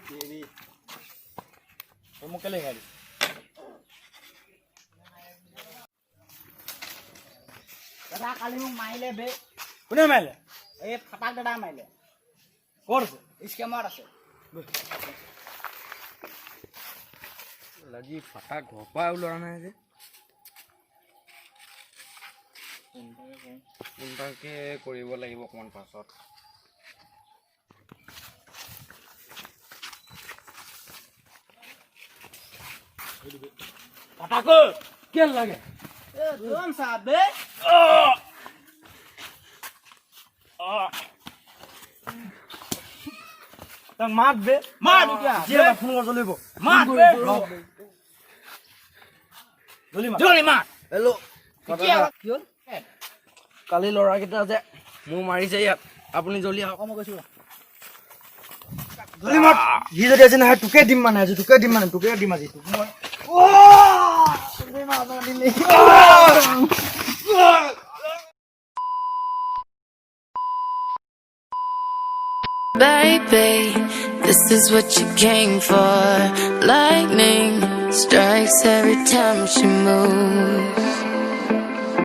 तेरी तो मुकले गाड़ी দাদা কালি মোক মাৰিলে বে কোনে মাৰিলে এই ফাটাক দাদা মাৰিলে ক'ত আছে স্কেমত আছে লাগি ফাটা ঘৰ পৰা ওলোৱা নাই যে কোনটাকে কৰিব লাগিব অকণমান পাছত ফাটাকো কেল লাগে এ তোম সাহেব বে তাক মাত বে মাত এতিয়া জিয়া ফোন কৰ জ্বলিব মাত বে জ্বলি মাত জলি মাত হেল্ল' কি হ'ল কালি ল'ৰাকেইটা যে মোৰ মাৰিছে ইয়াত আপুনি জ্বলি আহক মই কৈছো জ্বলি মাত সি যদি আজি নাহে তোকে দিম মানে আজি তোকে দিম আজি তোক মই Baby, this is what you came for. Lightning strikes every time she moves.